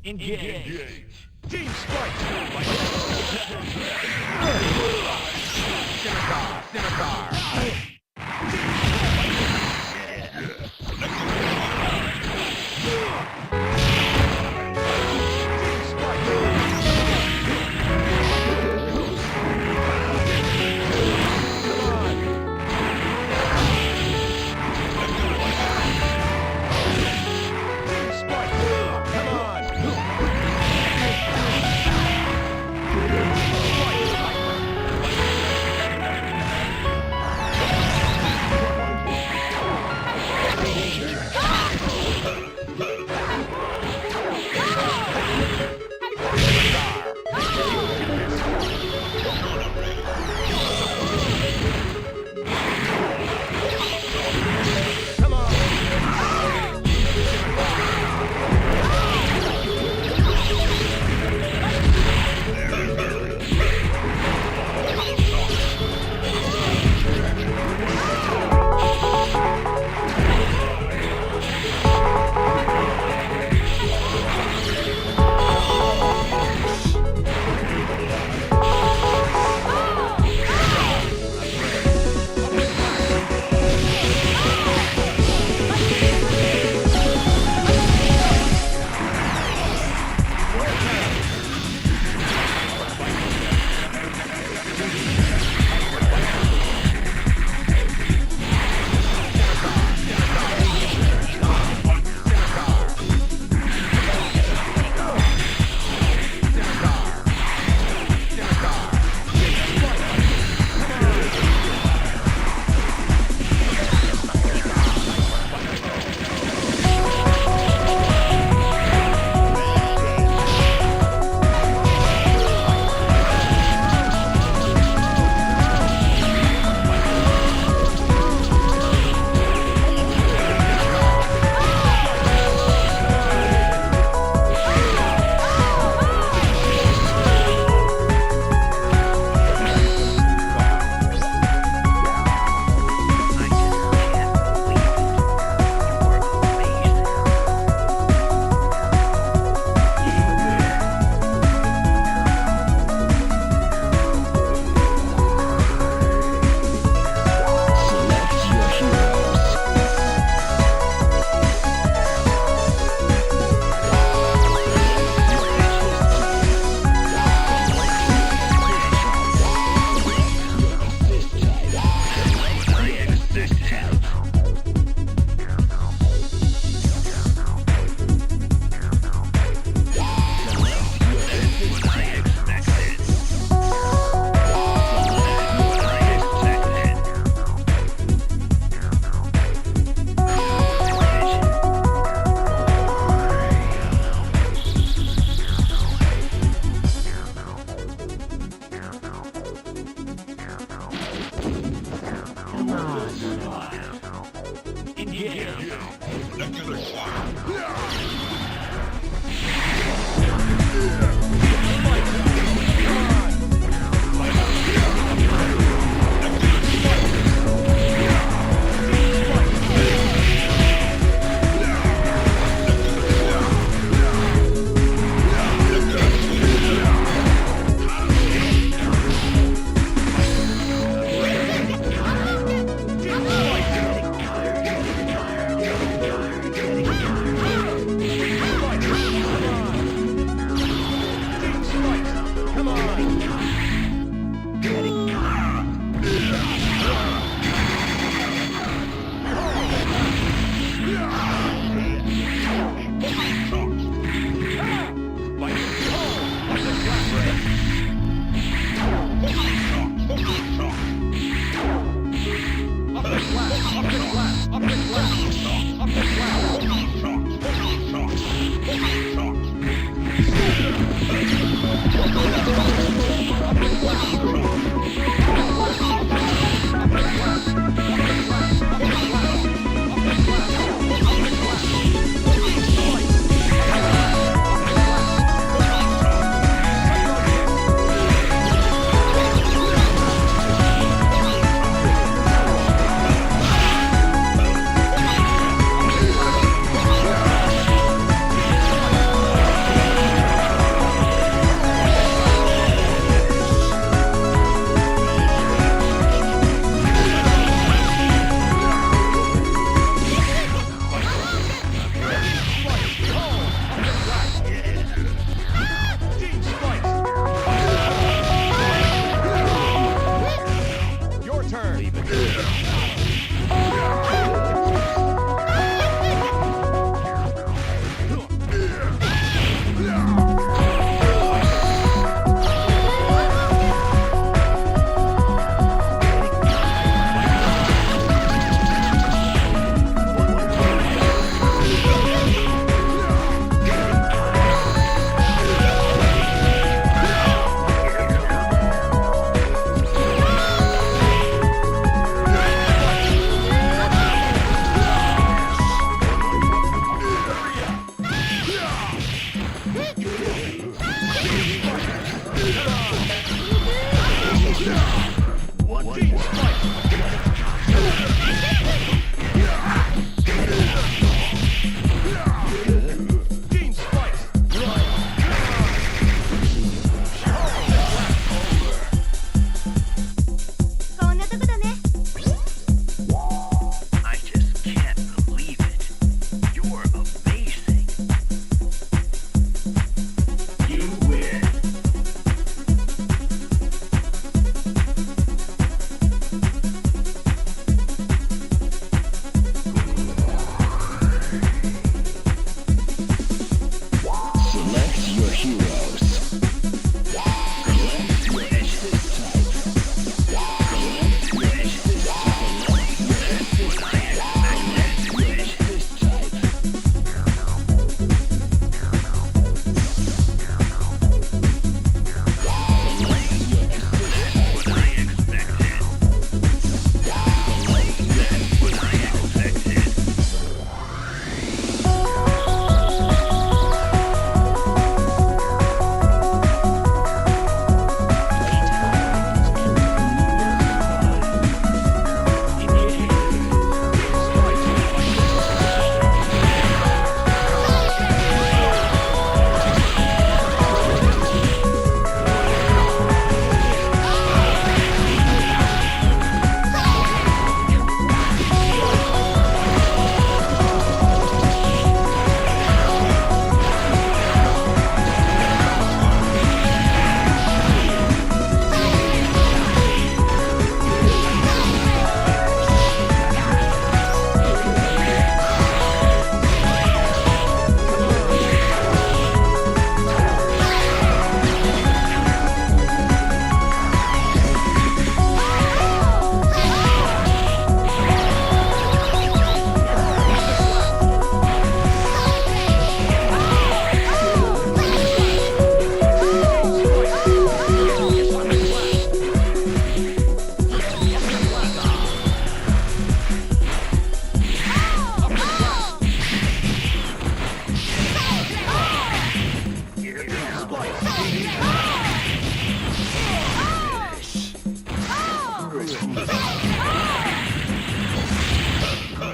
Engage. Team strike. Scimitar.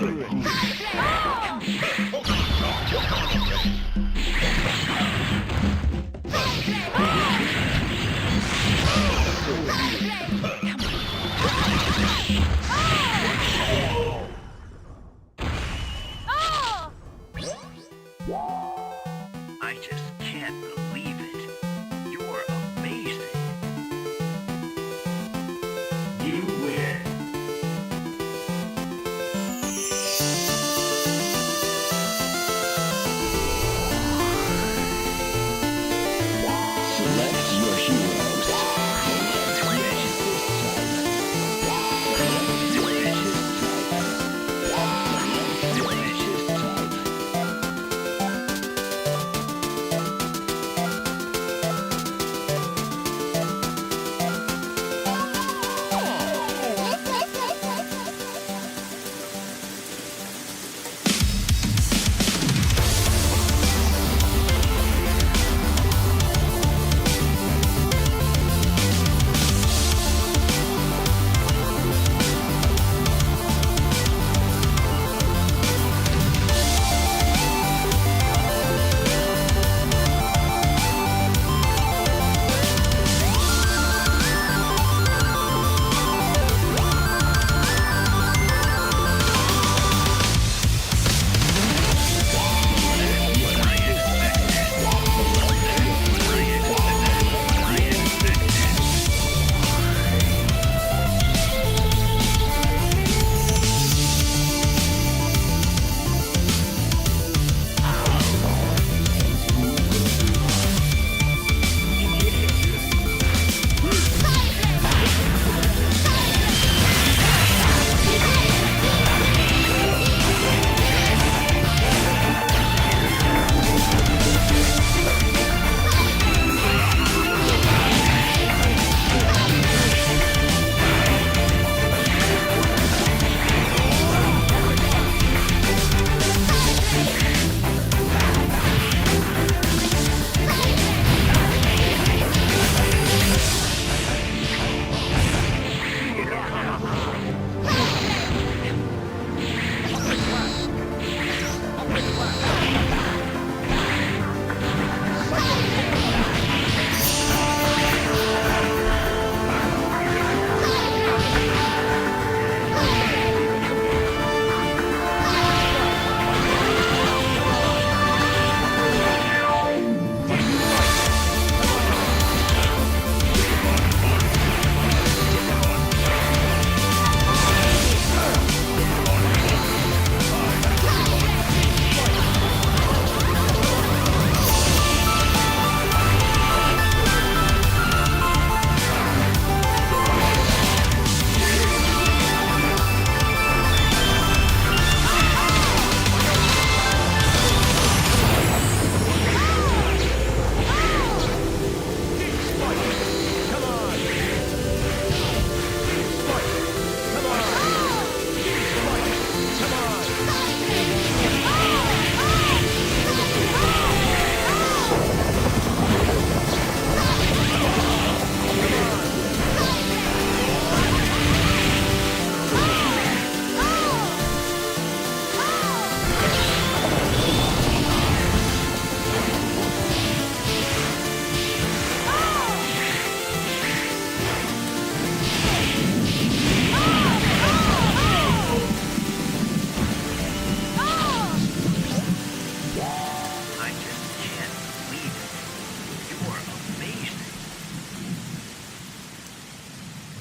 I just can't believe it. You're amazing. You win. Select your heroes.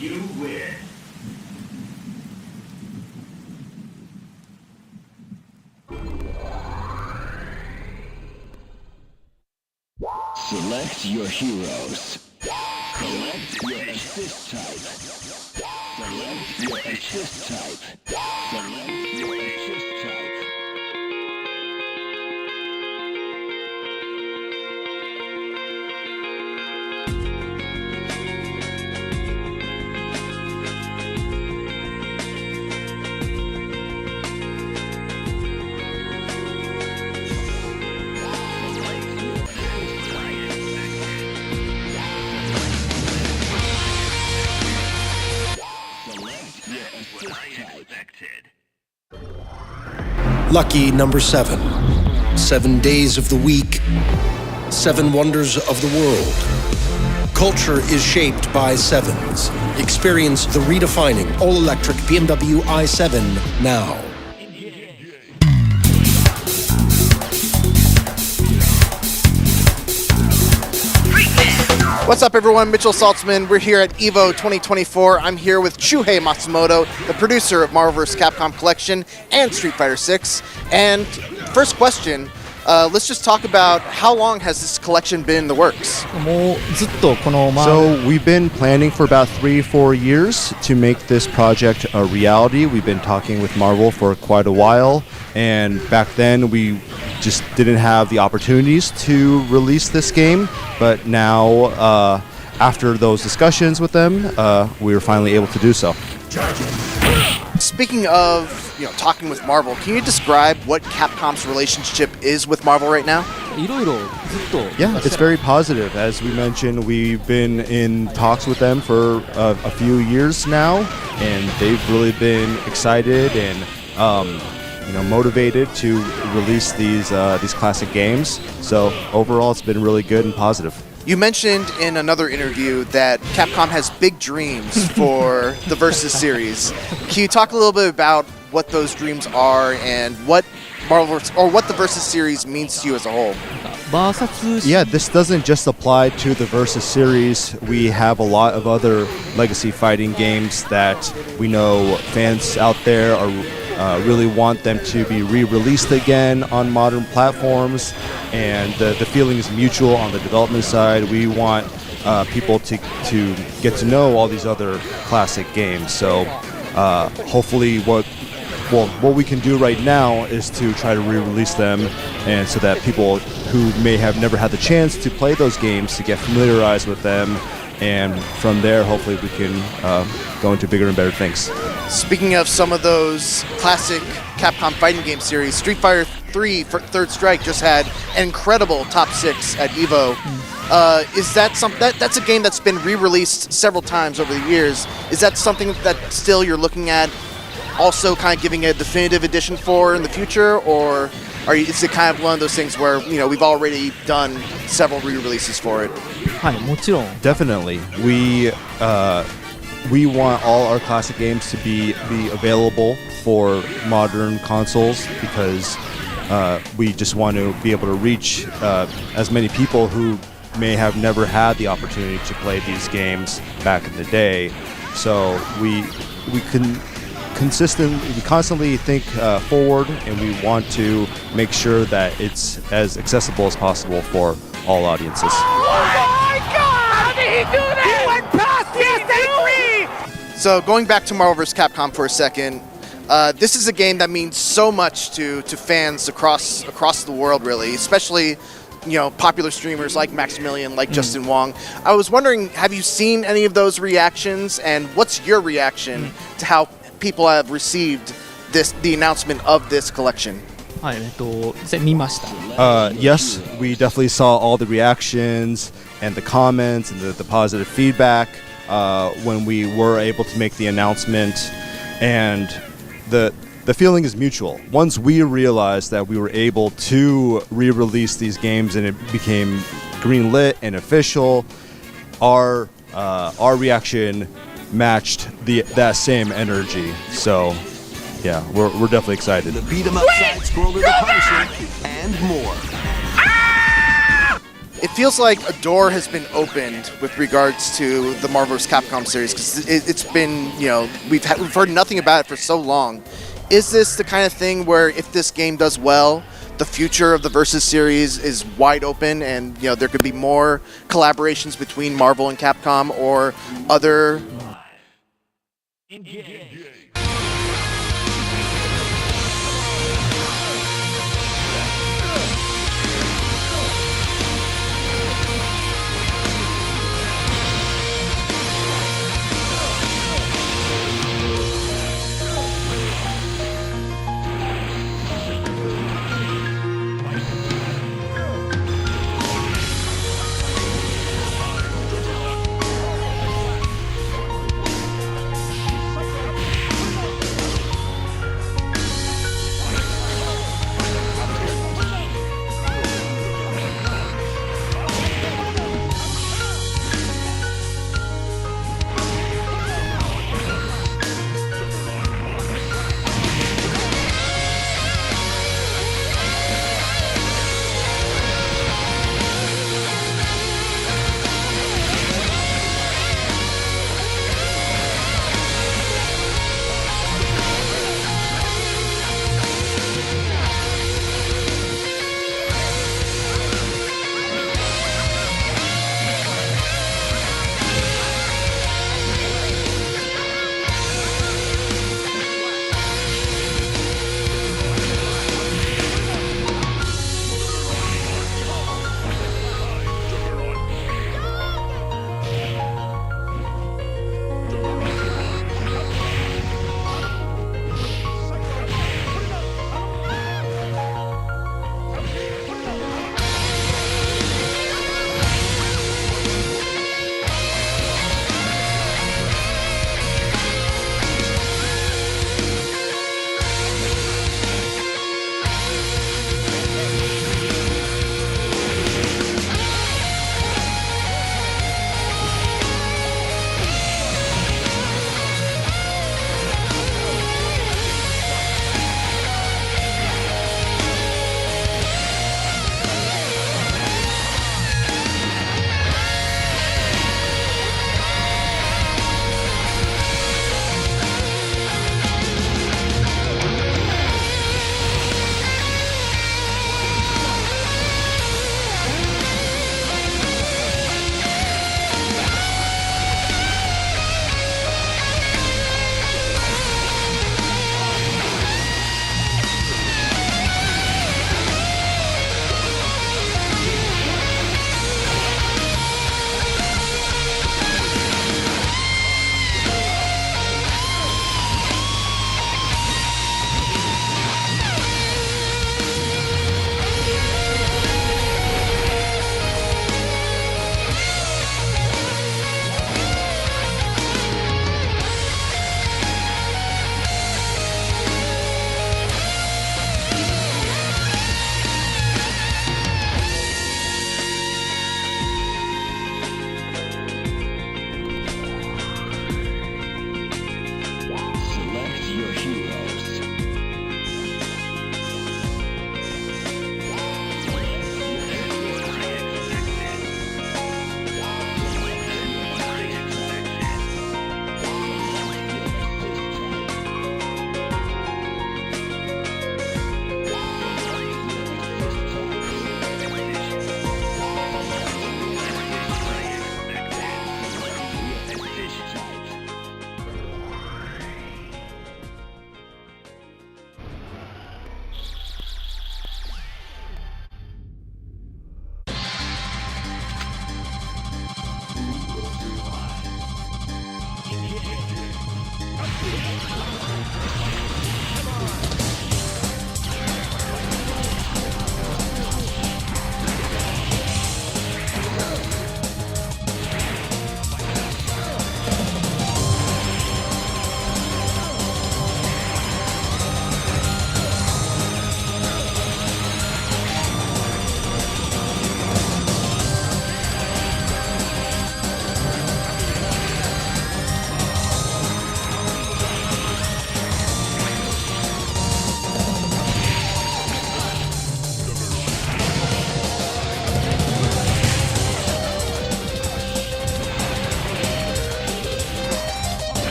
You win. Select your heroes. Select your assist type. Select your assist type. Select your assist type. What I expected. Lucky number 7. 7 days of the week, 7 wonders of the world. Culture is shaped by 7s. Experience the redefining all-electric BMW i7 now. What's up, everyone? Mitchell Saltzman. We're here at EVO 2024. I'm here with Shuhei Matsumoto, the producer of Marvel vs. Capcom Collection and Street Fighter 6. And first question, let's just talk about how long has this collection been in the works? So we've been planning for about 3-4 years to make this project a reality. We've been talking with Marvel for quite a while, and back then we just didn't have the opportunities to release this game, but now after those discussions with them, we were finally able to do so. Speaking of talking with Marvel, can you describe what Capcom's relationship is with Marvel right now? Yeah, it's very positive. As we mentioned, we've been in talks with them for a few years now, and they've really been excited and motivated to release these classic games. So overall, it's been really good and positive. You mentioned in another interview that Capcom has big dreams for the Versus series. Can you talk a little bit about what those dreams are and what the Versus series means to you as a whole? Yeah, this doesn't just apply to the Versus series. We have a lot of other legacy fighting games that we know fans out there are really want them to be re-released again on modern platforms, and the feeling is mutual on the development side. We want people to get to know all these other classic games. So hopefully what we can do right now is to try to re-release them, and so that people who may have never had the chance to play those games to get familiarized with them, and from there hopefully we can go into bigger and better things. Speaking of some of those classic Capcom fighting game series, Street Fighter 3 Third Strike just had an incredible top 6 at EVO. Is that that's a game that's been re-released several times over the years? Is that something that still you're looking at, also kind of giving a definitive edition for in the future, or is it kind of one of those things where we've already done several re-releases for it? Definitely. We want all our classic games to be available for modern consoles, because we just want to be able to reach as many people who may have never had the opportunity to play these games back in the day. So we constantly think forward, and we want to make sure that it's as accessible as possible for all audiences. So going back to Marvel vs. Capcom for a second, this is a game that means so much to fans across the world, really, especially popular streamers like Maximilian, like Justin Wong. I was wondering, have you seen any of those reactions, and what's your reaction to how people have received the announcement of this collection? Yes, we definitely saw all the reactions and the comments and the positive feedback when we were able to make the announcement, and the feeling is mutual. Once we realized that we were able to re-release these games and it became greenlit and official, our reaction matched that same energy. So yeah, we're definitely excited. The beat 'em up side scroller, the Punisher, and more. It feels like a door has been opened with regards to the Marvel vs. Capcom series, because it's been, we've heard nothing about it for so long. Is this the kind of thing where if this game does well, the future of the Versus series is wide open, and there could be more collaborations between Marvel and Capcom or other?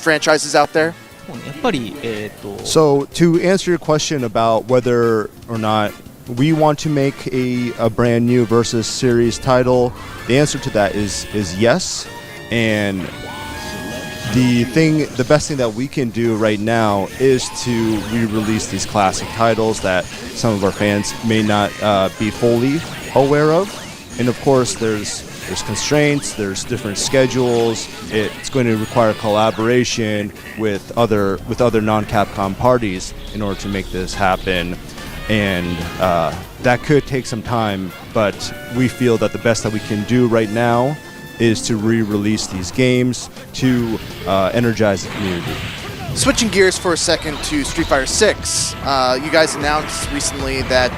franchises out there? やっぱり、So to answer your question about whether or not we want to make a brand new Versus series title, the answer to that is yes. And the best thing that we can do right now is to re-release these classic titles that some of our fans may not be fully aware of. And of course, there's constraints, there's different schedules. It's going to require collaboration with other non-Capcom parties in order to make this happen. And that could take some time, but we feel that the best that we can do right now is to re-release these games to energize the community. Switching gears for a second to Street Fighter 6, you guys announced recently that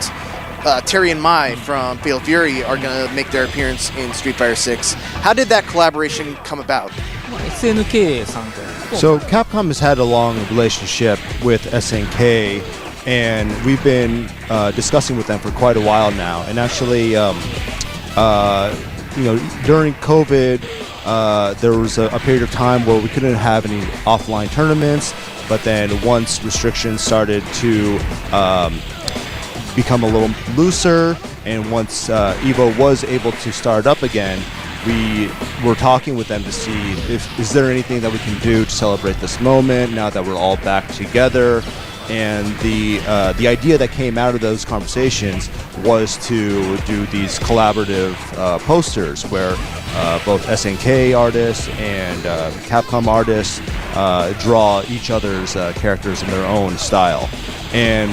Terry and Mai from Fatal Fury are going to make their appearance in Street Fighter 6. How did that collaboration come about? SNK さんと So Capcom has had a long relationship with SNK, and we've been discussing with them for quite a while now. And actually, during COVID, there was a period of time where we couldn't have any offline tournaments. But then once restrictions started to become a little looser, and once Evo was able to start up again, we were talking with them to see is there anything that we can do to celebrate this moment now that we're all back together. And the idea that came out of those conversations was to do these collaborative posters where both SNK artists and Capcom artists draw each other's characters in their own style. And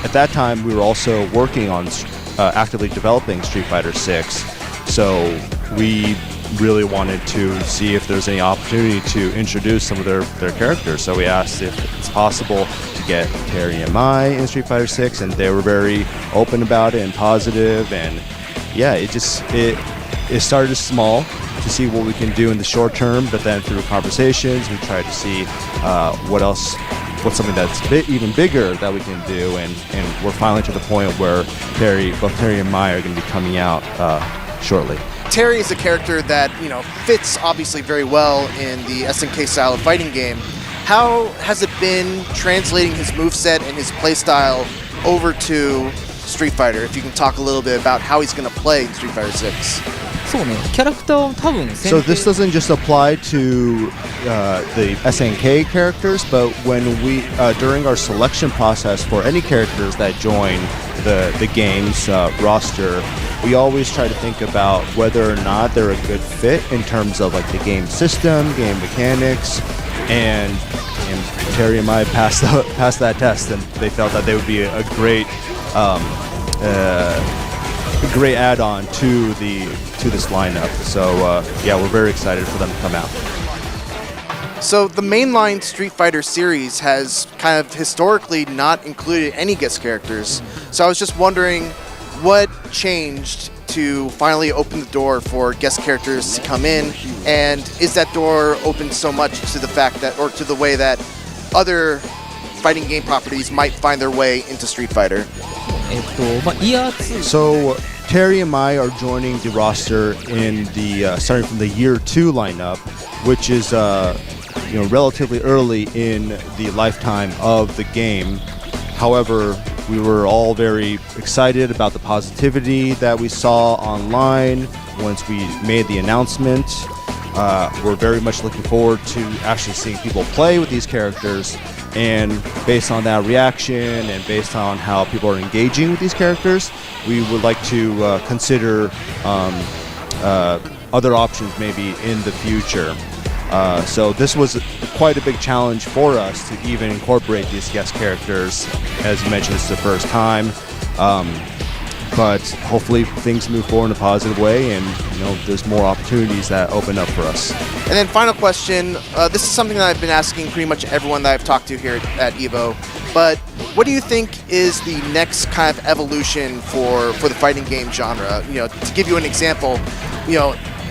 at that time, we were also working on actively developing Street Fighter 6. So we really wanted to see if there's any opportunity to introduce some of their characters. So we asked if it's possible to get Terry and Mai in Street Fighter 6, and they were very open about it and positive. And yeah, it started small to see what we can do in the short term, but then through conversations, we tried to see what's something that's even bigger that we can do, and we're finally to the point where both Terry and Mai are going to be coming out shortly. Terry is a character that fits obviously very well in the SNK style of fighting game. How has it been translating his moveset and his playstyle over to Street Fighter? If you can talk a little bit about how he's going to play in Street Fighter 6. そうね、キャラクターを多分 So this doesn't just apply to the SNK characters, but when we during our selection process for any characters that join the game's roster, we always try to think about whether or not they're a good fit in terms of like the game system, game mechanics, and Terry and Mai passed that test, and they felt that they would be a great great add-on to this lineup. So yeah, we're very excited for them to come out. So the mainline Street Fighter series has kind of historically not included any guest characters. So I was just wondering what changed to finally open the door for guest characters to come in, and is that door open so much to the fact that, or to the way that other fighting game properties might find their way into Street Fighter? So Terry and Mai are joining the roster in the starting from the year 2 lineup, which is relatively early in the lifetime of the game. However, we were all very excited about the positivity that we saw online once we made the announcement. We're very much looking forward to actually seeing people play with these characters, and based on that reaction and based on how people are engaging with these characters, we would like to consider other options maybe in the future. So this was quite a big challenge for us to even incorporate these guest characters. As you mentioned, it's the first time. But hopefully things move forward in a positive way, and there's more opportunities that open up for us. And then final question, this is something that I've been asking pretty much everyone that I've talked to here at EVO, but what do you think is the next kind of evolution for the fighting game genre? To give you an example,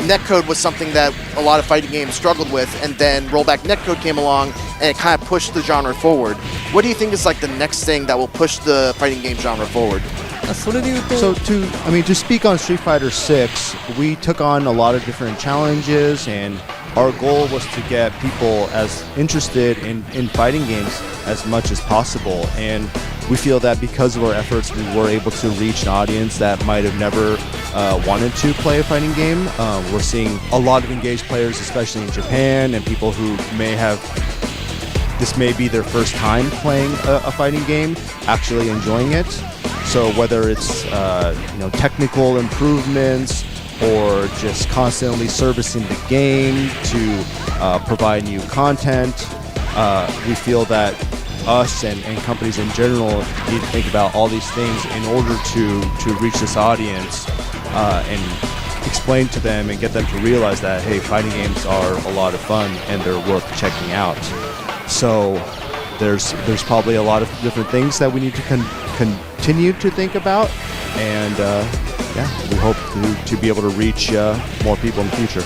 netcode was something that a lot of fighting games struggled with, and then rollback netcode came along and it kind of pushed the genre forward. What do you think is like the next thing that will push the fighting game genre forward? So to speak on Street Fighter 6, we took on a lot of different challenges, and our goal was to get people as interested in fighting games as much as possible, and we feel that because of our efforts we were able to reach an audience that might have never wanted to play a fighting game. We're seeing a lot of engaged players, especially in Japan, and people who this may be their first time playing a fighting game, actually enjoying it. So whether it's technical improvements or just constantly servicing the game to provide new content, we feel that us and companies in general need to think about all these things in order to reach this audience and explain to them and get them to realize that, hey, fighting games are a lot of fun and they're worth checking out. So there's probably a lot of different things that we need to continue to think about, and we hope to be able to reach more people in the future.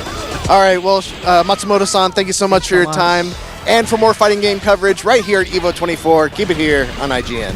All right, well, Matsumoto-san, thank you so much for your time. And for more fighting game coverage right here at EVO 24, keep it here on IGN.